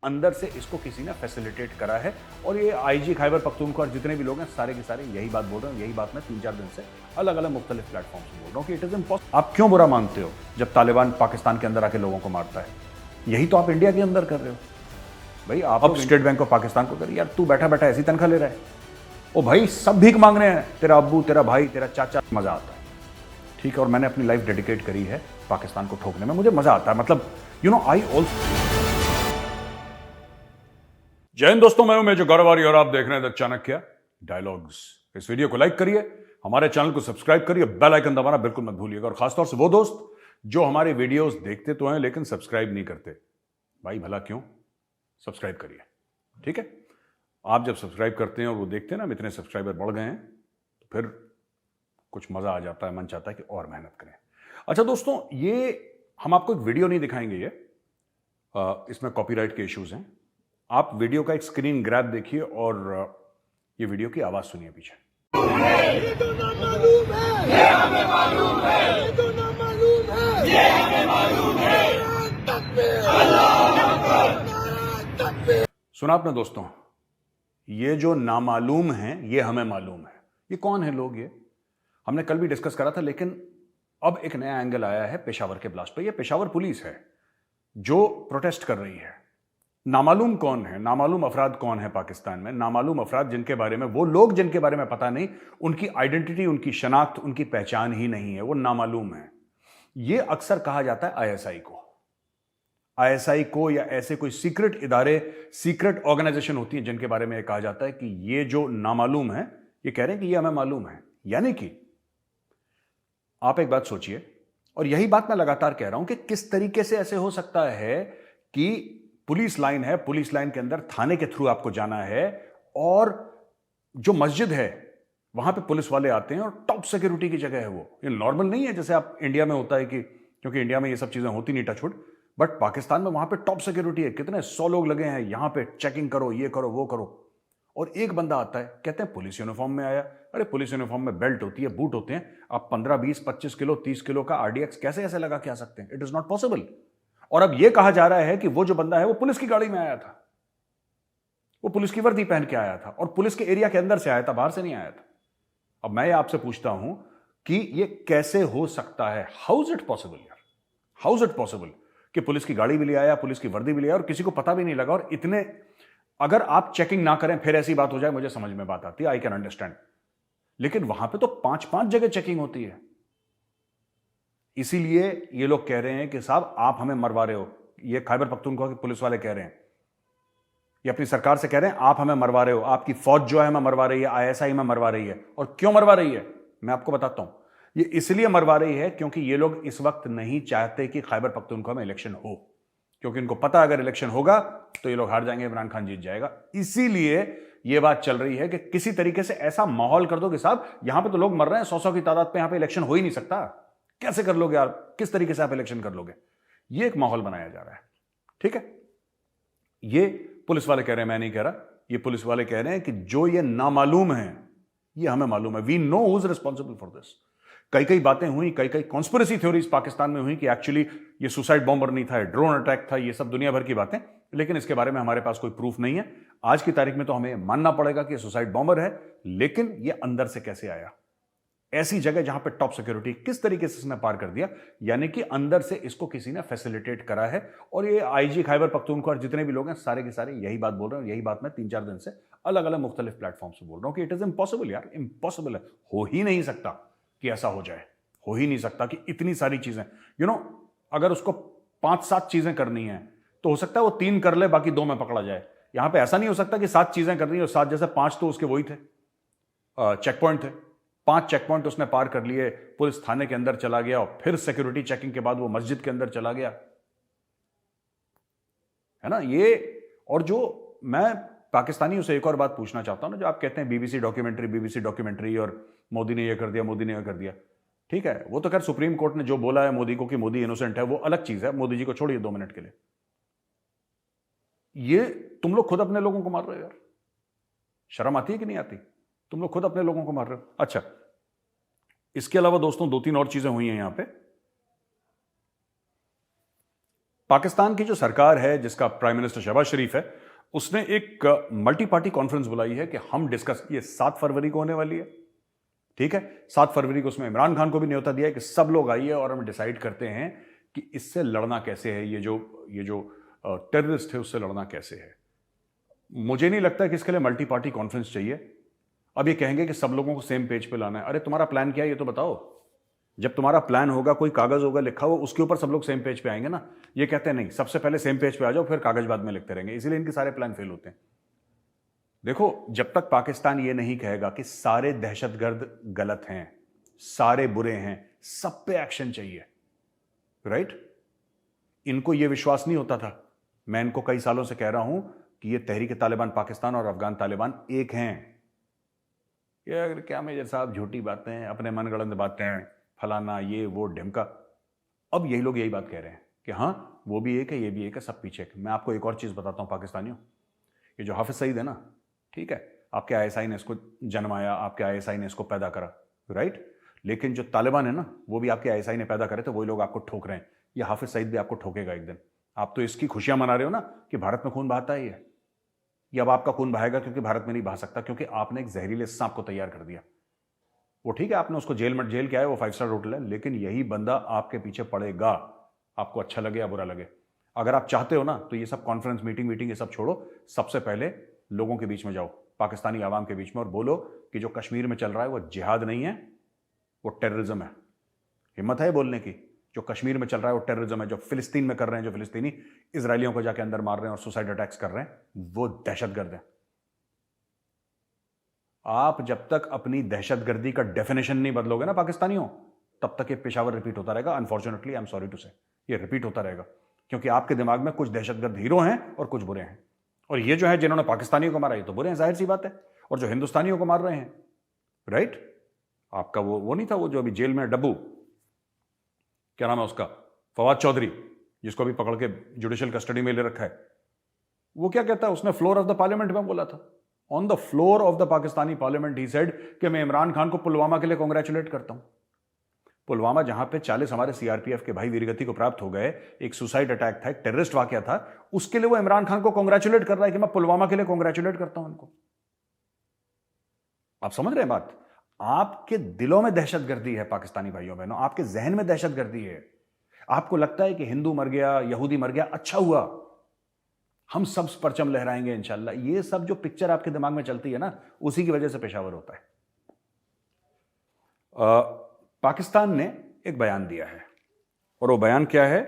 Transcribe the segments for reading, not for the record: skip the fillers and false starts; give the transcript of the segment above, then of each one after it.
अंदर से इसको किसी ने फैसिलिटेट करा है। और ये आईजी खैबर पख्तूनख्वा और जितने भी लोग हैं सारे के सारे यही बात बोल रहे हैं। यही बात मैं 3-4 दिन से अलग अलग मुख्तलिफ प्लेटफॉर्म से बोल रहा हूँ कि इट इज इम्पॉसिबल। आप क्यों बुरा मानते हो जब तालिबान पाकिस्तान के अंदर आके लोगों को मारता है? यही तो आप इंडिया के अंदर कर रहे हो भाई। आप अब स्टेट बैंक ऑफ पाकिस्तान को कर, यार तू बैठा बैठा ऐसी तनख्वाह ले रहा है। ओ भाई सब भीख मांग रहे हैं, तेरा अब्बू, तेरा भाई, तेरा चाचा। मजा आता है, ठीक है। और मैंने अपनी लाइफ डेडिकेट करी है पाकिस्तान को ठोकने में, मुझे मजा आता है। मतलब आई ऑल्सो। जय हिंद दोस्तों, मैं हूं मेजर गौरवारी और आप देख रहे हैं द चाणक्य डायलॉग्स। इस वीडियो को लाइक करिए, हमारे चैनल को सब्सक्राइब करिए, बेल आइकन दबाना बिल्कुल मत भूलिएगा। और खासतौर से वो दोस्त जो हमारे वीडियोस देखते तो हैं लेकिन सब्सक्राइब नहीं करते, भाई भला क्यों? सब्सक्राइब करिए, ठीक है। आप जब सब्सक्राइब करते हैं और वो देखते हैं ना इतने सब्सक्राइबर बढ़ गए हैं, तो फिर कुछ मजा आ जाता है, मन चाहता है कि और मेहनत करें। अच्छा दोस्तों, ये हम आपको एक वीडियो नहीं दिखाएंगे, इसमें कॉपीराइट के इश्यूज हैं। आप वीडियो का एक स्क्रीन ग्रैब देखिए और ये वीडियो की आवाज सुनिए पीछे। ये तो ना मालूम है, ये हमें मालूम है, ये तो ना मालूम है, ये हमें मालूम है। तकबीर, अल्लाहू अकबर, तकबीर। सुना आपने दोस्तों, ये जो नामालूम हैं ये हमें मालूम है। ये कौन है लोग? ये हमने कल भी डिस्कस करा था, लेकिन अब एक नया एंगल आया है पेशावर के ब्लास्ट पे। ये पेशावर पुलिस है जो प्रोटेस्ट कर रही है। नामालूम कौन है? नामालूम अफराद कौन है पाकिस्तान में? नामालूम अफराद जिनके बारे में, वो लोग जिनके बारे में पता नहीं, उनकी आइडेंटिटी, उनकी शनाख्त, उनकी पहचान ही नहीं है, वो नामालूम है। ये अक्सर कहा जाता है आईएसआई को या ऐसे कोई सीक्रेट इदारे, सीक्रेट ऑर्गेनाइजेशन होती है जिनके बारे में कहा जाता है कि ये जो नामालूम है, ये कह रहे हैं कि ये हमें मालूम है। यानी कि आप एक बात सोचिए, और यही बात मैं लगातार कह रहा हूं कि किस तरीके से ऐसे हो सकता है कि पुलिस लाइन है, पुलिस लाइन के अंदर थाने के थ्रू आपको जाना है, और जो मस्जिद है वहां पे पुलिस वाले आते हैं और टॉप सिक्योरिटी की जगह है वो। ये नॉर्मल नहीं है जैसे आप इंडिया में होता है कि, क्योंकि इंडिया में ये सब चीजें होती नहीं, टचवुड, बट पाकिस्तान में वहां पे टॉप सिक्योरिटी है। कितने 100 लोग लगे हैं यहां पे, चेकिंग करो, ये करो, वो करो। और एक बंदा आता है, कहते हैं पुलिस यूनिफॉर्म में आया। अरे पुलिस यूनिफॉर्म में बेल्ट होती है, बूट होते हैं। आप 15, 20, 25 किलो, 30 किलो का आरडीएक्स कैसे ऐसे लगा के आ सकते हैं? It is not possible. और अब यह कहा जा रहा है कि वो जो बंदा है वो पुलिस की गाड़ी में आया था, वो पुलिस की वर्दी पहन के आया था और पुलिस के एरिया के अंदर से आया था, बाहर से नहीं आया था। अब मैं आपसे पूछता हूं कि ये कैसे हो सकता है? हाउ इज इट पॉसिबल यार? हाउ इज इट पॉसिबल कि पुलिस की गाड़ी भी ले आया, पुलिस की वर्दी भी ले आया और किसी को पता भी नहीं लगा? और इतने, अगर आप चेकिंग ना करें फिर ऐसी बात हो जाए, मुझे समझ में बात आती है, आई कैन अंडरस्टैंड। लेकिन वहां पे तो 5-5 जगह चेकिंग होती है। इसीलिए ये लोग कह रहे हैं कि साहब आप हमें मरवा रहे हो। ये खैबर पख्तूनख्वा के पुलिस वाले कह रहे हैं, ये अपनी सरकार से कह रहे हैं आप हमें मरवा रहे हो, आपकी फौज जो है हमें मरवा रही है, आईएसआई में मरवा रही है। और क्यों मरवा रही है मैं आपको बताता हूं। ये इसलिए मरवा रही है क्योंकि ये लोग इस वक्त नहीं चाहते कि खैबर पख्तूनख्वा में इलेक्शन हो, क्योंकि इनको पता अगर इलेक्शन होगा तो ये लोग हार जाएंगे, इमरान खान जीत जाएगा। इसीलिए ये बात चल रही है कि किसी तरीके से ऐसा माहौल कर दो कि साहब यहां पे तो लोग मर रहे हैं 100-100 की तादाद पे, यहां पे इलेक्शन हो ही नहीं सकता। कैसे कर लोगे यार? किस तरीके से आप इलेक्शन कर लोगे? ये एक माहौल बनाया जा रहा है, ठीक है। ये पुलिस वाले कह रहे हैं, मैं नहीं कह रहा। ये पुलिस वाले कह रहे हैं कि जो ये नामालूम है ये हमें मालूम है। We know who is responsible for this. कई कई बातें हुई, कई कई कॉन्स्पिरेसी थ्योरीज पाकिस्तान में हुई कि एक्चुअली ये सुसाइड बॉम्बर नहीं था, ड्रोन अटैक था, ये सब दुनिया भर की बातें। लेकिन इसके बारे में हमारे पास कोई प्रूफ नहीं है। आज की तारीख में तो हमें मानना पड़ेगा कि सुसाइड बॉम्बर है, लेकिन ये अंदर से कैसे आया? ऐसी जगह जहां पे टॉप सिक्योरिटी, किस तरीके से इसने पार कर दिया? यानी कि अंदर से इसको किसी ने फैसिलिटेट करा है। और ये आईजी खैबर पख्तूनख्वा और जितने भी लोग हैं सारे के सारे यही बात बोल रहे हैं। यही बात मैं 3-4 दिन से अलग अलग मुख्तलिफ प्लेटफॉर्म से बोल रहा हूं कि इट इज इम्पॉसिबल यार, इम्पॉसिबल है। हो ही नहीं सकता कि ऐसा हो जाए, हो ही नहीं सकता कि इतनी सारी चीजें, अगर उसको 5-7 चीजें करनी है तो हो सकता है वो 3 कर ले, बाकी 2 में पकड़ा जाए। यहां पे ऐसा नहीं हो सकता कि 7 चीजें करनी है और 7 जैसे 5 तो उसके वही थे, चेक पॉइंट थे। 5 चेक पॉइंट उसने पार कर लिए, पुलिस थाने के अंदर चला गया और फिर सिक्योरिटी चेकिंग के बाद वो मस्जिद के अंदर चला गया, है ना ये। और जो मैं पाकिस्तानियों से एक और बात पूछना चाहता हूं ना, जो आप कहते हैं बीबीसी डॉक्यूमेंट्री और मोदी ने ये कर दिया, मोदी ने ये कर दिया, ठीक है। वो तो खैर सुप्रीम कोर्ट ने जो बोला है मोदी को कि मोदी इनोसेंट है, वो अलग चीज है। मोदी जी को छोड़िए 2 मिनट के लिए। ये तुम लोग खुद अपने लोगों को मार रहे हो यार, शर्म आती है कि नहीं आती? तुम लोग खुद अपने लोगों को मार रहे हो। अच्छा, इसके अलावा दोस्तों 2-3 और चीजें हुई हैं यहां पे। पाकिस्तान की जो सरकार है, जिसका प्राइम मिनिस्टर शहबाज शरीफ है, उसने एक मल्टी पार्टी कॉन्फ्रेंस बुलाई है कि हम डिस्कस, ये 7 फरवरी को होने वाली है, ठीक है। 7 फरवरी को उसमें इमरान खान को भी न्योता दिया है कि सब लोग आइए और हम डिसाइड करते हैं कि इससे लड़ना कैसे है, ये जो टेररिस्ट है उससे लड़ना कैसे है। मुझे नहीं लगता कि इसके लिए मल्टी पार्टी कॉन्फ्रेंस चाहिए। अब ये कहेंगे कि सब लोगों को सेम पेज पे लाना है। अरे तुम्हारा प्लान क्या है ये तो बताओ। जब तुम्हारा प्लान होगा, कोई कागज होगा लिखा हुआ, उसके ऊपर सब लोग सेम पेज पे आएंगे ना। ये कहते हैं नहीं, सबसे पहले सेम पेज पे आ जाओ, फिर कागज बाद में लिखते रहेंगे, इसीलिए इनके सारे प्लान फेल होते हैं। देखो, जब तक पाकिस्तान ये नहीं कहेगा कि सारे दहशतगर्द गलत हैं, सारे बुरे हैं, सब पे एक्शन चाहिए, राइट। इनको ये विश्वास नहीं होता था। मैं इनको कई सालों से कह रहा हूं कि ये तहरीक तालिबान पाकिस्तान और अफगान तालिबान एक हैं। ये अगर क्या मेजर साहब झूठी बातें, अपने मनगढ़ंत बातें, फलाना ये वो ढिमका। अब यही लोग यही बात कह रहे हैं कि हाँ वो भी एक है, ये भी एक है, सब पीछे। मैं आपको एक और चीज बताता हूं पाकिस्तानियों, ये जो हाफिज सईद है ना, ठीक है, आपके आईएसआई ने इसको जन्माया, आपके आईएसआई ने इसको पैदा करा, राइट। लेकिन जो तालिबान है ना, वो भी आपके आईएसआई ने पैदा करे थे, वही लोग आपको ठोक रहे हैं। ये हाफिज सईद भी आपको ठोकेगा एक दिन। आप तो इसकी खुशियां मना रहे हो ना कि भारत में खून बहाता है ये अब आपका खून बहाएगा, क्योंकि भारत में नहीं बहा सकता, क्योंकि आपने एक जहरीले सांप को तैयार कर दिया। वो ठीक है, आपने उसको जेल क्या है, वो 5 स्टार होटल है, लेकिन यही बंदा आपके पीछे पड़ेगा, आपको अच्छा लगे या बुरा लगे। अगर आप चाहते हो ना, तो ये सब कॉन्फ्रेंस मीटिंग ये सब छोड़ो, सबसे पहले लोगों के बीच में जाओ, पाकिस्तानी आवाम के बीच में, और बोलो कि जो कश्मीर में चल रहा है वो जिहाद नहीं है, वो टेररिज्म है। हिम्मत है बोलने की? जो कश्मीर में चल रहा है वो टेररिज्म है। जो फिलिस्तीन में कर रहे हैं, जो फिलिस्तीनी इजरायलियों को जाके अंदर मार रहे हैं और सुसाइड अटैक्स कर रहे हैं, वो दहशतगर्द है। आप जब तक अपनी दहशतगर्दी का डेफिनेशन नहीं बदलोगे ना पाकिस्तानियों, तब तक ये पेशावर रिपीट होता रहेगा। Unfortunately, I am sorry to say, ये रिपीट होता रहेगा, क्योंकि आपके दिमाग में कुछ दहशतगर्द हीरो हैं और कुछ बुरे हैं। और ये जो है जिन्होंने पाकिस्तानियों को मारा, ये तो बुरे हैं, जाहिर सी बात है। और जो हिंदुस्तानियों को मार रहे हैं, राइट, आपका वो नहीं था, वो जो अभी जेल में डब्बू, क्या नाम है उसका, फवाद चौधरी, जिसको अभी पकड़ के जुडिशियल कस्टडी में ले रखा है, वो क्या कहता है, उसने फ्लोर ऑफ द पार्लियामेंट में बोला था, on the floor of the Pakistani parliament he said कि मैं इमरान खान को पुलवामा के लिए कांग्रेचुलेट करता हूं। पुलवामा, जहां पे 40 हमारे सीआरपीएफ के भाई वीरगति को प्राप्त हो गए, एक सुसाइड अटैक था, एक टेररिस्ट वाकया था, उसके लिए वो इमरान खान को कांग्रेचुलेट कर रहा है कि मैं पुलवामा के लिए कांग्रेचुलेट करता हूं उनको। आप समझ रहे हैं बात? आपके दिलों में दहशतगर्दी है पाकिस्तानी भाइयों बहनों, आपके जहन में दहशतगर्दी है। आपको लगता है कि हिंदू मर गया, यहूदी मर गया, अच्छा हुआ, हम सब परचम लहराएंगे इंशाल्लाह। ये सब जो पिक्चर आपके दिमाग में चलती है ना, उसी की वजह से पेशावर होता है। पाकिस्तान ने एक बयान दिया है, और वो बयान क्या है?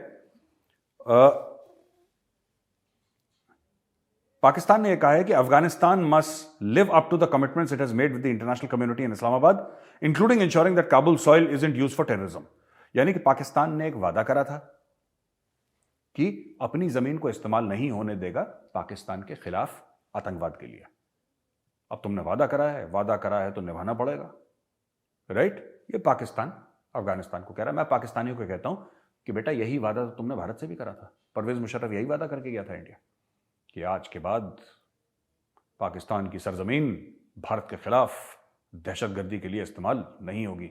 पाकिस्तान ने यह कहा है कि Afghanistan must live up to the commitments it has made with the international community in Islamabad, including ensuring that Kabul soil isn't used for terrorism. यानी कि पाकिस्तान ने एक वादा करा था कि अपनी जमीन को इस्तेमाल नहीं होने देगा पाकिस्तान के खिलाफ आतंकवाद के लिए। अब तुमने वादा करा है तो निभाना पड़ेगा, राइट। ये पाकिस्तान अफगानिस्तान को कह रहा है। मैं पाकिस्तानियों को कहता हूं कि बेटा यही वादा तो तुमने भारत से भी करा था। परवेज मुशर्रफ यही वादा करके गया था इंडिया कि आज के बाद पाकिस्तान की सरजमीन भारत के खिलाफ दहशतगर्दी के लिए इस्तेमाल नहीं होगी।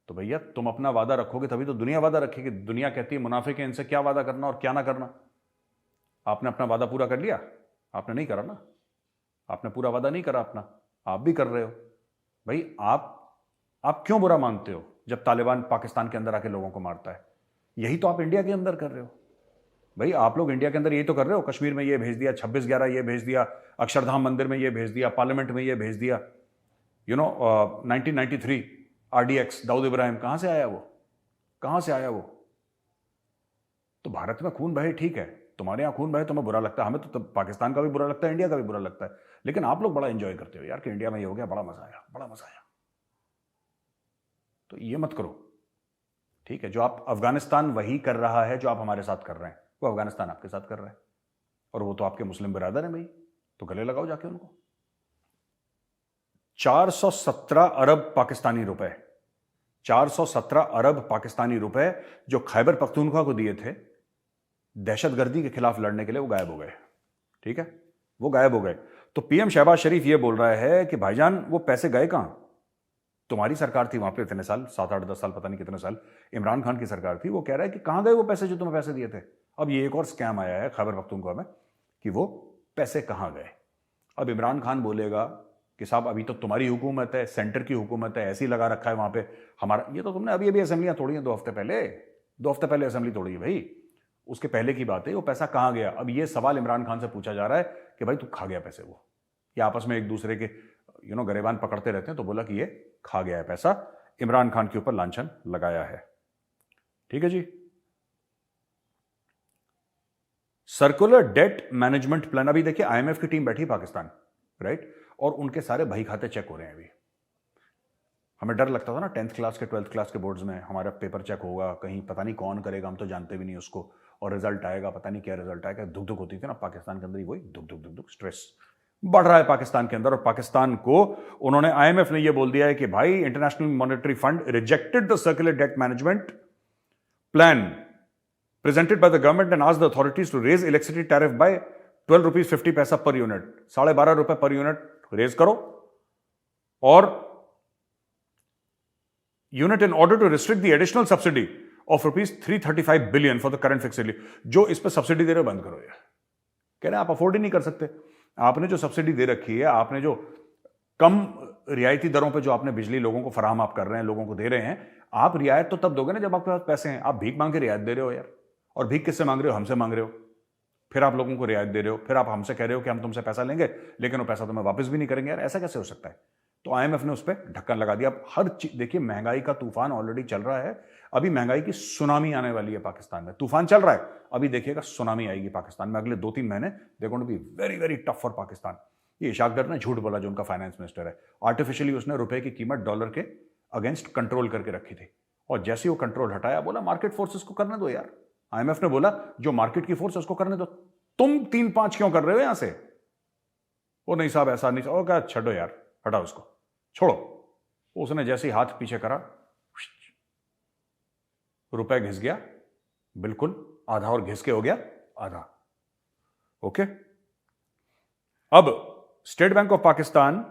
तो भैया तुम अपना वादा रखोगे तभी तो दुनिया वादा रखेगी। दुनिया कहती है मुनाफिक है, इनसे क्या वादा करना और क्या ना करना। आपने अपना वादा पूरा कर लिया? आपने नहीं करा ना, आपने पूरा वादा नहीं करा अपना, आप भी कर रहे हो। भाई आप क्यों बुरा मानते हो जब तालिबान पाकिस्तान के अंदर आके लोगों को मारता है? यही तो आप इंडिया के अंदर कर रहे हो। भाई आप लोग इंडिया के अंदर यही तो कर रहे हो। कश्मीर में ये भेज दिया, 26/11 ये भेज दिया, अक्षरधाम मंदिर में ये भेज दिया, पार्लियामेंट में ये भेज दिया। 1993 RDX दाऊद इब्राहिम, कहां से आया वो? तो भारत में खून बहे, ठीक है, तुम्हारे यहां खून बहे तुम्हें बुरा लगता है, हमें तो पाकिस्तान का भी बुरा लगता है, इंडिया का भी बुरा लगता है, लेकिन आप लोग बड़ा एंजॉय करते हो यार कि इंडिया में ये हो गया, बड़ा मजा आया। तो ये मत करो, ठीक है। जो आप अफगानिस्तान वही कर रहा है जो आप हमारे साथ कर रहे हैं, वो अफगानिस्तान आपके साथ कर रहा है, और वो तो आपके मुस्लिम बिरादर हैं भाई, तो गले लगाओ जाके उनको। 417 अरब पाकिस्तानी रुपए, 417 अरब पाकिस्तानी रुपए जो खैबर पख्तूनख्वा को दिए थे दहशतगर्दी के खिलाफ लड़ने के लिए, वो गायब हो गए, ठीक है, वो गायब हो गए। तो पीएम शहबाज शरीफ ये बोल रहा है कि भाईजान वो पैसे गए कहां? तुम्हारी सरकार थी वहां पे इतने साल, 7-8-10 साल, पता नहीं कितने साल, इमरान खान की सरकार थी। वो कह रहा है कि कहां गए वो पैसे जो तुम्हें पैसे दिए थे। अब ये एक और स्कैम आया है खैबर पख्तूनख्वा में कि वो पैसे कहां गए। अब इमरान खान बोलेगा कि साहब अभी तो तुम्हारी हुकूमत है, सेंटर की हुकूमत है, ऐसे ही लगा रखा है वहां पे हमारा। ये तो तुमने अभी अभी असेंबलियां तोड़ी हैं 2 हफ्ते पहले, 2 हफ्ते पहले असेंबली तोड़ी है भाई, उसके पहले की बात है। वो पैसा कहां गया? अब ये सवाल इमरान खान से पूछा जा रहा है कि भाई तू खा गया पैसे। वो ये आपस में एक दूसरे के गरेबान पकड़ते रहते हैं, तो बोला कि ये खा गया है पैसा, इमरान खान के ऊपर लांछन लगाया है। ठीक है जी। सर्कुलर डेट मैनेजमेंट प्लान, अभी देखिए आईएमएफ की टीम बैठी पाकिस्तान, राइट, और उनके सारे बही खाते चेक हो रहे हैं अभी। हमें डर लगता था ना 10th क्लास के 12th क्लास के बोर्ड्स में हमारा पेपर चेक होगा, कहीं पता नहीं कौन करेगा, हम तो जानते भी नहीं उसको, और रिजल्ट आएगा, पता नहीं क्या रिजल्ट आएगा। धुक धुक होती थी ना पाकिस्तान के अंदर ही, वही धुक धुक धुक धुक स्ट्रेस बढ़ रहा है पाकिस्तान के अंदर। और पाकिस्तान को उन्होंने, आईएमएफ ने यह बोल दिया है कि भाई international monetary fund rejected the circular debt management plan presented by the government and asked the authorities to raise electricity tariff by 12 rupees 50 पैसा पर यूनिट, 12.5 रुपए पर यूनिट रेज करो, और unit in order to restrict the additional subsidy of rupees 335 billion for the current fixed relief. जो इस पर subsidy दे रहे हो बंद करो। यार कह रहे हैं आप अफोर्ड ही नहीं कर सकते, आपने जो सब्सिडी दे रखी है, आपने जो कम रियायती दरों पे जो आपने बिजली लोगों को फराहम आप कर रहे हैं, लोगों को दे रहे हैं, आप रियायत तो तब दोगे ना जब आपके पास पैसे हैं। आप भीख मांग के रियायत दे रहे हो यार, और भीख किससे मांग रहे हो? हमसे मांग रहे हो। फिर आप लोगों को रियायत दे रहे हो, फिर आप हमसे कह रहे हो कि हम तुमसे पैसा लेंगे, लेकिन वो पैसा तुम्हें वापस भी नहीं करेंगे। यार ऐसा कैसे हो सकता है? तो आईएमएफ ने उस पर ढक्कन लगा दिया। अब हर चीज देखिए, महंगाई का तूफान ऑलरेडी चल रहा है, अभी महंगाई की सुनामी आने वाली है पाकिस्तान में। तूफान चल रहा है, अभी देखिएगा सुनामी आएगी पाकिस्तान में। अगले 2-3 महीने they going to be very very tough for Pakistan. ये इशाक दर ने झूठ बोला, जो उनका फाइनेंस मिनिस्टर है। आर्टिफिशियली उसने रुपए की कीमत डॉलर के अगेंस्ट कंट्रोल करके रखी थी, और जैसे ही वो कंट्रोल हटाया, बोला मार्केट फोर्सेस को करने दो यार। आईएमएफ ने बोला जो मार्केट की फोर्स है उसको करने दो, तुम 3-5 क्यों कर रहे हो यहां से? वो नहीं साहब ऐसा नहीं, ओ क्या, छड़ो यार, हटाओ उसको, छोड़ो। उसने जैसे ही हाथ पीछे करा, रुपए घिस गया, बिल्कुल आधा, और घिस के हो गया आधा। ओके, अब स्टेट बैंक ऑफ पाकिस्तान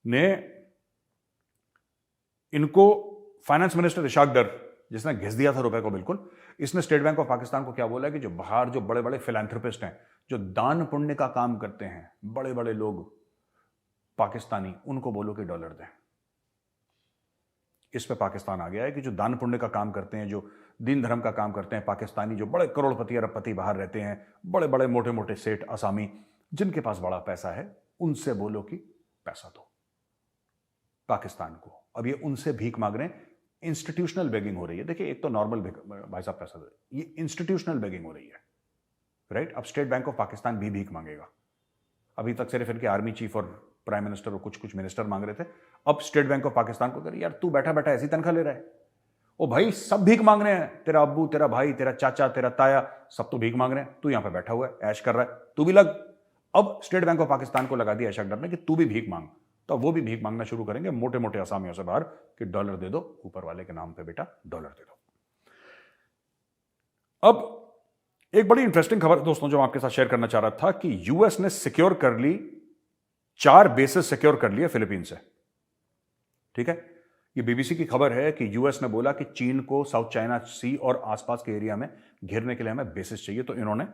ने इनको, फाइनेंस मिनिस्टर इशाक दर जिसने घिस दिया था रुपए को बिल्कुल, इसने स्टेट बैंक ऑफ पाकिस्तान को क्या बोला कि जो बाहर जो बड़े बड़े फिलैंथ्रोपिस्ट हैं, जो दान पुण्य का काम करते हैं, बड़े बड़े लोग पाकिस्तानी, उनको बोलो कि डॉलर दें। इस पे पाकिस्तान आ गया है कि जो दान पुण्य का काम करते हैं, जो दीन धर्म का काम करते हैं पाकिस्तानी, जो बड़े करोड़पति अरबपति बाहर रहते हैं, बड़े बड़े मोटे मोटे सेठ असामी, जिनके पास बड़ा पैसा है, उनसे बोलो कि पैसा दो पाकिस्तान को। अब ये उनसे भीख मांग रहे हैं, इंस्टीट्यूशनल बेगिंग हो रही है। देखिए, एक तो नॉर्मल भाई साहब पैसा दे, ये इंस्टीट्यूशनल बेगिंग हो रही है, राइट। अब स्टेट बैंक ऑफ पाकिस्तान भी भीख मांगेगा। अभी तक सिर्फ इनके आर्मी चीफ और प्राइम मिनिस्टर और कुछ कुछ मिनिस्टर मांग रहे थे, अब स्टेट बैंक ऑफ पाकिस्तान को कह, यार तू बैठा बैठा ऐसी तनख्वाह ले रहा है, ओ भाई सब भीख मांग रहे हैं, तेरा अब्बू, तेरा भाई, तेरा चाचा, तेरा ताया, सब तो भीख मांग रहे हैं, तू यहां पर बैठा हुआ है, ऐश कर रहा है, तू भी लग। अब स्टेट बैंक ऑफ पाकिस्तान को लगा दिया इशाक दर ने कि तू भी भीख मांग, तो वो भी भीख मांगना शुरू करेंगे मोटे मोटे असामियों से बाहर कि डॉलर दे दो, ऊपर वाले के नाम पे बेटा डॉलर दे दो। अब एक बड़ी इंटरेस्टिंग खबर दोस्तों जो मैं आपके साथ शेयर करना चाह रहा था कि यूएस ने सिक्योर कर ली, 4 बेसेस सिक्योर कर लिए फिलीपीन से। ठीक है, ये बीबीसी की खबर है कि यूएस ने बोला कि चीन को साउथ चाइना सी और आसपास के एरिया में घेरने के लिए हमें बेसेस चाहिए, तो इन्होंने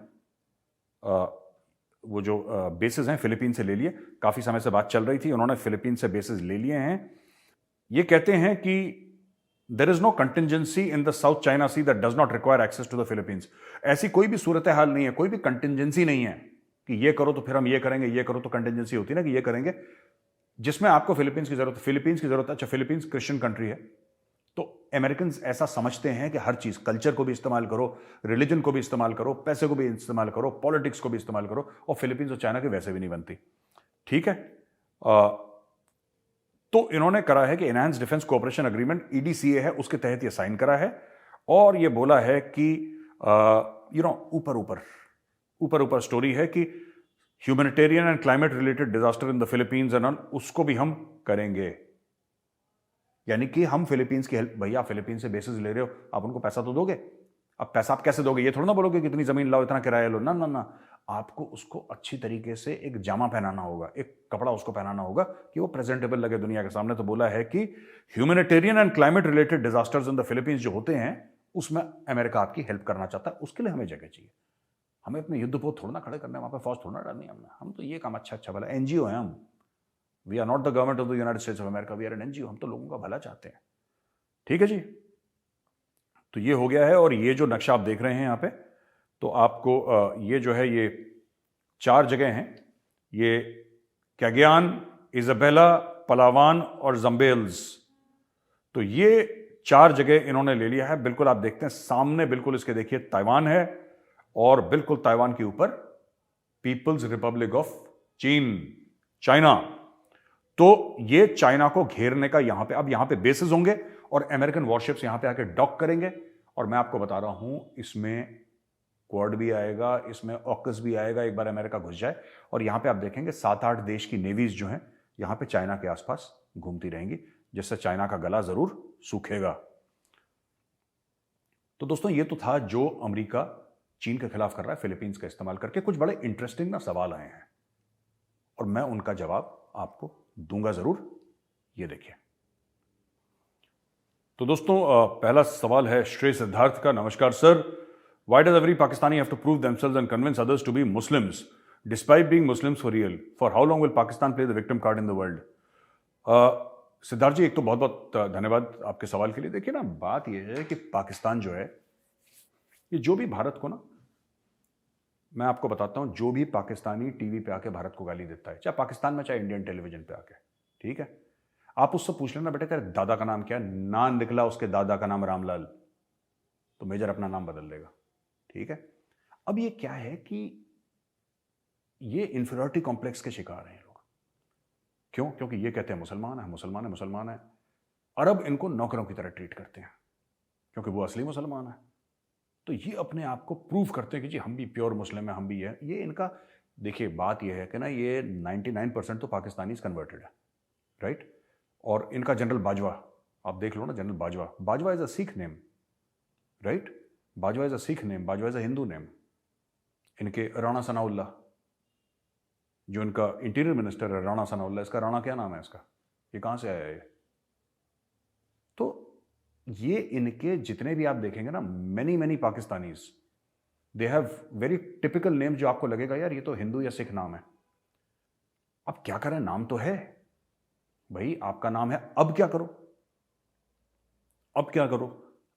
वो जो बेसेस हैं फिलीपीन से ले लिए। काफी समय से बात चल रही थी, उन्होंने फिलीपीन से बेसेस ले लिए हैं। ये कहते हैं कि there is no contingency in the South China Sea that does not require access to the Philippines. ऐसी कोई भी सूरत हाल नहीं है, कोई भी कंटिंजेंसी नहीं है कि ये करो तो फिर हम ये करेंगे, ये करो तो कंटिंजेंसी होती है ना कि ये करेंगे, जिसमें आपको फिलीपींस की जरूरत, फिलीपींस की जरूरत है। अच्छा, फिलीपींस क्रिश्चियन कंट्री है, तो अमेरिकन ऐसा समझते हैं कि हर चीज, कल्चर को भी इस्तेमाल करो, रिलीजन को भी इस्तेमाल करो, पैसे को भी इस्तेमाल करो, पॉलिटिक्स को भी इस्तेमाल करो, और फिलीपींस और चाइना के वैसे भी नहीं बनती। ठीक है, तो इन्होंने करा है कि enhance defence cooperation agreement EDCA है, उसके तहत ये साइन करा है, और ये बोला है कि ऊपर ऊपर स्टोरी है कि humanitarian and climate related disaster in the Philippines and उसको भी हम करेंगे। यानी कि हम फिलीपींस की हेल्प, भैया फिलीपीन से बेसिस ले रहे हो, आप उनको पैसा तो दोगे। अब पैसा आप कैसे दोगे? ये थोड़ा ना बोलोगे कितनी जमीन लाओ, इतना किराया लो, ना ना ना, आपको उसको अच्छी तरीके से एक जामा पहनाना होगा, एक कपड़ा उसको पहनाना होगा कि वो प्रेजेंटेबल लगे दुनिया के सामने। तो बोला है कि humanitarian and climate related disasters in the Philippines जो होते हैं उसमें अमेरिका आपकी हेल्प करना चाहता है, उसके लिए हमें जगह चाहिए। हमें अपने युद्धपोत थोड़ा ना खड़े करने, वहां पर फौज थोड़ा ना डालनी हमने। हम तो ये काम अच्छा भला, एनजीओ है हम। We are not the government of the United States of America, we are an NGO. हम तो लोगों का भला चाहते हैं। ठीक है जी, तो ये हो गया है। और ये जो नक्शा आप देख रहे हैं यहाँ पे, तो आपको ये जो है ये 4 जगह हैं, ये कैगियान, इजाबेला, पलावान और जम्बेल्स। तो ये 4 जगह इन्होंने ले लिया है। बिल्कुल आप देखते हैं सामने, बिल्कुल इसके देखिए ताइवान है, और बिल्कुल ताइवान के ऊपर पीपल्स रिपब्लिक ऑफ चीन, चाइना। तो ये चाइना को घेरने का यहां पे, अब यहां पे बेसिस होंगे और अमेरिकन वॉरशिप्स यहां पे आके डॉक करेंगे। और मैं आपको बता रहा हूं, इसमें क्वाड भी आएगा, इसमें ऑकस भी आएगा एक बार अमेरिका घुस जाए। और यहां पे आप देखेंगे 7-8 देश की नेवीज जो हैं यहां पे चाइना के आसपास घूमती रहेंगी, जिससे चाइना का गला जरूर सूखेगा। तो दोस्तों ये तो था जो अमेरिका चीन के खिलाफ कर रहा है फिलीपींस का इस्तेमाल करके। कुछ बड़े इंटरेस्टिंग ना सवाल आए हैं और मैं उनका जवाब आपको दूंगा जरूर। ये देखिए। तो दोस्तों पहला सवाल है श्री सिद्धार्थ का। नमस्कार sir, why does every Pakistani have to prove themselves and convince others to be Muslims despite being Muslims for real? For how long will Pakistan play the victim card in the world? Siddharth ji, एक तो बहुत बहुत धन्यवाद आपके सवाल के लिए। देखिए ना, बात यह है कि पाकिस्तान जो है, ये जो भी भारत को ना, मैं आपको बताता हूं, जो भी पाकिस्तानी टीवी पे आके भारत को गाली देता है, चाहे पाकिस्तान में चाहे इंडियन टेलीविजन पे आके, ठीक है, आप उससे पूछ लेना बेटा तेरे दादा का नाम क्या है, ना निकला उसके दादा का नाम रामलाल, तो मेजर अपना नाम बदल देगा। ठीक है। अब ये क्या है कि ये इंफीरियरिटी कॉम्प्लेक्स के शिकार हैं लोग। क्यों? क्योंकि ये कहते हैं मुसलमान है, मुसलमान है, मुसलमान है। अरब इनको नौकरों की तरह ट्रीट करते हैं क्योंकि वो असली मुसलमान है। तो ये अपने आप को प्रूव करते हैं कि जी हम भी प्योर मुस्लिम है, हम भी है। ये इनका, देखिए बात ये है कि ना, ये 99% तो पाकिस्तानी कन्वर्टेड है, राइट। और इनका जनरल बाजवा, आप देख लो ना, general Bajwa, Bajwa is a Sikh name, right. Bajwa is a Sikh name, Bajwa is a Hindu name. इनके राणा सनाउल्लाह, जो इनका इंटीरियर मिनिस्टर है, राणा सनाउल्लाह, इसका राणा क्या नाम है इसका? ये कहां से आया है? तो ये इनके जितने भी आप देखेंगे ना, many Pakistanis, they have very typical name, जो आपको लगेगा यार ये तो हिंदू या सिख नाम है। अब क्या करें, नाम तो है भाई, आपका नाम है, अब क्या करो? अब क्या करो?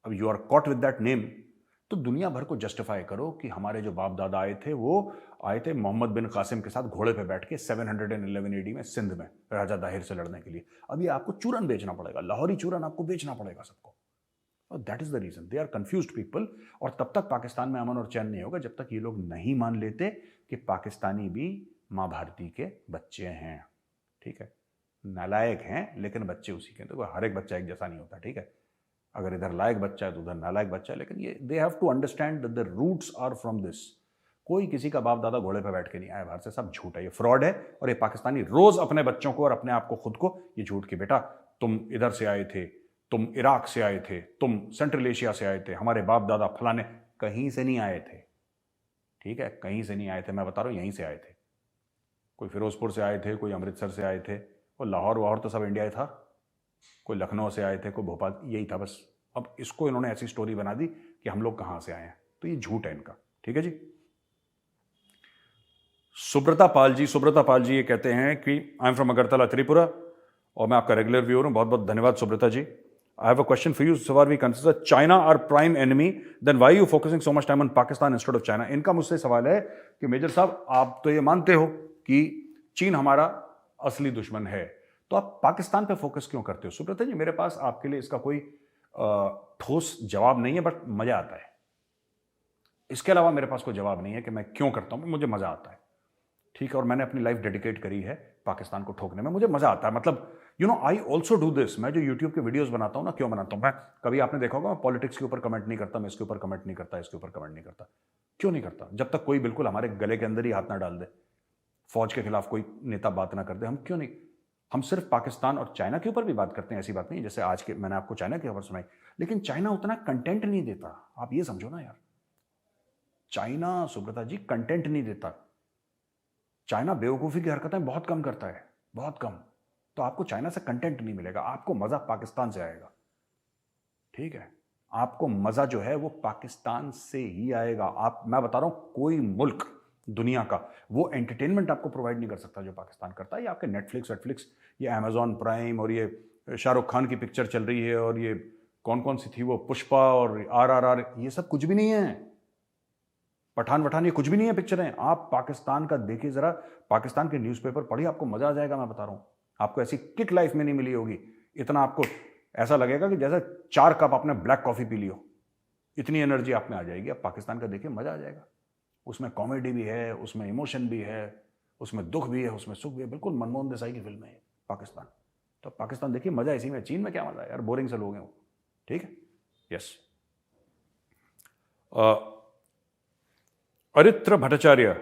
अब you are caught with that name, तो दुनिया भर को जस्टिफाई करो कि हमारे जो बाप दादा आए थे, वो आए थे मोहम्मद बिन कासिम के साथ घोड़े पे बैठ के 711 AD में सिंध में राजा दाहिर से लड़ने के लिए। अब ये आपको चूरन बेचना पड़ेगा, लाहौरी चूरन आपको बेचना पड़ेगा सबको। और that is the reason they are confused people. और तब तक पाकिस्तान में अमन और चैन नहीं होगा जब तक ये लोग नहीं मान लेते कि पाकिस्तानी भी मां भारती के बच्चे हैं। ठीक है, नालायक हैं लेकिन बच्चे उसी के। तो हर एक बच्चा एक जैसा नहीं होता, ठीक है। अगर इधर लायक बच्चा है तो उधर नालायक बच्चा है, लेकिन ये they have to understand that the roots are from this. कोई किसी का बाप दादा घोड़े पर बैठ के नहीं आया बाहर से, सब झूठ है, ये फ्रॉड है। और ये पाकिस्तानी रोज अपने बच्चों को और अपने आप को, खुद को, ये झूठ की बेटा तुम इधर से आए थे, तुम इराक से आए थे, तुम सेंट्रल एशिया से आए थे, हमारे बाप दादा फलाने, कहीं से नहीं आए थे। ठीक है, कहीं से नहीं आए थे, मैं बता रहा हूं यहीं से आए थे। कोई फिरोजपुर से आए थे, कोई अमृतसर से आए थे, और लाहौर वाहौर तो सब इंडिया ही था। कोई लखनऊ से आए थे, कोई भोपाल, यही था बस। अब इसको इन्होंने ऐसी स्टोरी बना दी कि हम लोग कहां से आए हैं, तो ये झूठ है इनका। ठीक है जी। सुब्रता पाल जी ये कहते हैं कि I am from Agartala, Tripura, और मैं आपका रेगुलर व्यूअर हूं। बहुत बहुत धन्यवाद Subrata ji. I have a question for you. So far we consider China are prime enemy, then why you focusing so much time on Pakistan instead of China? इनका मुझसे सवाल है कि मेजर साहब, आप तो ये मानते हो कि चीन हमारा असली दुश्मन है, तो आप पाकिस्तान पे फोकस क्यों करते हो? सुब्रता जी, मेरे पास आपके लिए इसका कोई ठोस जवाब नहीं है, बट मजा आता है। इसके अलावा मेरे पास कोई जवाब नहीं है कि मैं क्यों करता हूं, मुझे मजा आता है। ठीक है, और मैंने अपनी लाइफ डेडिकेट करी है पाकिस्तान को ठोकने में, मुझे मजा आता है। मतलब you know, I also do this. मैं जो यूट्यूब के वीडियोस बनाता हूं ना, क्यों बनाता हूं? मैं कभी, आपने देखा होगा, मैं पॉलिटिक्स के ऊपर कमेंट नहीं करता, मैं इसके ऊपर कमेंट नहीं करता, इसके ऊपर कमेंट नहीं करता। क्यों नहीं करता? जब तक कोई बिल्कुल हमारे गले के अंदर ही हाथ ना डाल दे, फौज के खिलाफ कोई नेता बात ना कर दे, हम क्यों नहीं? हम सिर्फ पाकिस्तान और चाइना के ऊपर भी बात करते हैं, ऐसी बात नहीं। जैसे आज के मैंने आपको चाइना की खबर सुनाई, लेकिन चाइना उतना कंटेंट नहीं देता, आप ये समझो ना यार। चाइना, सुब्रता जी, कंटेंट नहीं देता। चाइना बेवकूफ़ी की हरकतें बहुत कम करता है, बहुत कम। तो आपको चाइना से कंटेंट नहीं मिलेगा, आपको मज़ा पाकिस्तान से आएगा। ठीक है, आपको मज़ा जो है वो पाकिस्तान से ही आएगा। मैं बता रहा हूं, कोई मुल्क दुनिया का वो एंटरटेनमेंट आपको प्रोवाइड नहीं कर सकता जो पाकिस्तान करता है। ये आपके नेटफ्लिक्स, ये अमेजॉन प्राइम, और ये शाहरुख खान की पिक्चर चल रही है, और ये कौन कौन सी थी वो, पुष्पा और RRR, ये सब कुछ भी नहीं है। पठान ये कुछ भी नहीं है पिक्चरें। आप पाकिस्तान का देखिए जरा, पाकिस्तान के न्यूज़पेपर पढ़िए, आपको मजा आ जाएगा। मैं बता रहा हूं, आपको ऐसी किक लाइफ में नहीं मिली होगी। इतना आपको ऐसा लगेगा कि जैसे 4 कप आपने ब्लैक कॉफी पी ली हो, इतनी एनर्जी आप में आ जाएगी। आप पाकिस्तान का देखिए, मजा आ जाएगा। उसमें कॉमेडी भी है, उसमें इमोशन भी है, उसमें दुख भी है, उसमें सुख भी है। बिल्कुल मनमोहन देसाई की फिल्म है पाकिस्तान। तो पाकिस्तान देखिए, मजा इसी में। चीन में क्या मजा है यार, बोरिंग से लोग हैं वो। ठीक है, यस। अरित्र भट्टाचार्य,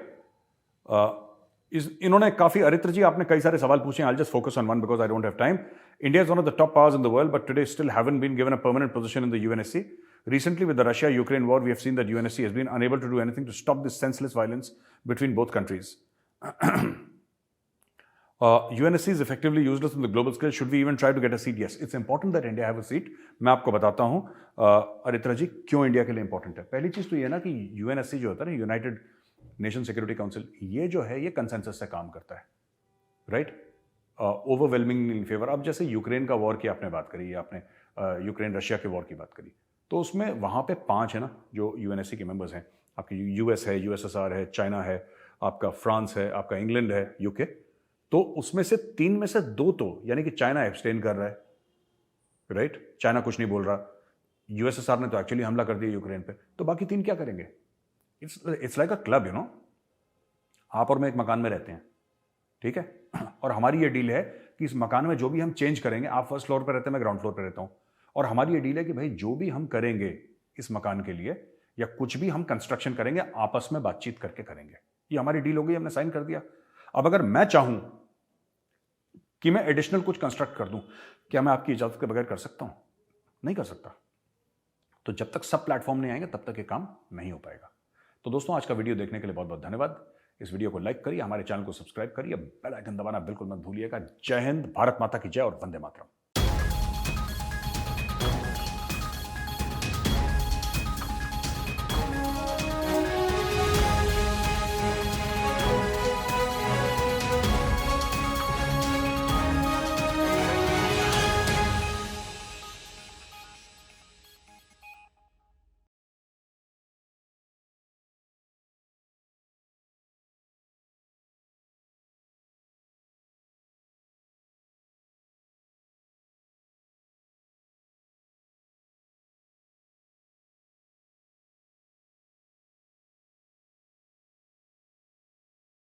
इन्होंने काफी, अरित्र जी आपने कई सारे सवाल पूछे। I just focus on one because I don't have time. India is one of the top powers in the world, but today still haven't been given a permanent position in the UNSC. Recently, with the Russia-Ukraine war, we have seen that UNSC has been unable to do anything to stop this senseless violence between both countries. UNSC is effectively useless on the global scale. Should we even try to get a seat? Yes, it's important that India have a seat. मैं आपको बताता हूँ अरित्रा जी क्यों India के लिए important है। पहली चीज तो ये ना कि UNSC जो होता है ना, यूनाइटेड नेशन सिक्योरिटी काउंसिल, ये जो है ये कंसेंसस से काम करता है, राइट? Overwhelming in favour. अब जैसे यूक्रेन का वॉर की आपने बात करी, आपने यूक्रेन रशिया के वॉर की बात करी, तो उसमें वहाँ पे 5 है ना जो UNSC के मेंबर्स हैं। आपकी US है, USSR है, चाइना है, आपका फ्रांस है, आपका इंग्लैंड है, UK। तो उसमें से 3 में से 2 तो, यानी कि चाइना एब्सटेन कर रहा है, राइट? चाइना कुछ नहीं बोल रहा। USSR ने तो एक्चुअली हमला कर दिया यूक्रेन पे। तो बाकी 3 क्या करेंगे? It's like a club, you know. आप और मैं एक मकान में रहते हैं, ठीक है, और हमारी ये डील है कि इस मकान में जो भी हम चेंज करेंगे, आप फर्स्ट फ्लोर पर रहते हैं, मैं ग्राउंड फ्लोर पर रहता हूं, और हमारी ये डील है कि भाई जो भी हम करेंगे इस मकान के लिए, या कुछ भी हम कंस्ट्रक्शन करेंगे, आपस में बातचीत करके करेंगे। ये हमारी डील हो गई, हमने साइन कर दिया। अब अगर मैं चाहूं कि मैं एडिशनल कुछ कंस्ट्रक्ट कर दूं, क्या मैं आपकी इजाजत के बगैर कर सकता हूं? नहीं कर सकता। तो जब तक सब प्लेटफॉर्म नहीं आएंगे तब तक ये काम नहीं हो पाएगा। तो दोस्तों, आज का वीडियो देखने के लिए बहुत बहुत धन्यवाद। इस वीडियो को लाइक करिए, हमारे चैनल को सब्सक्राइब करिए, बेल आइकन दबाना बिल्कुल मत भूलिएगा। जय हिंद, भारत माता की जय और वंदे मातरम।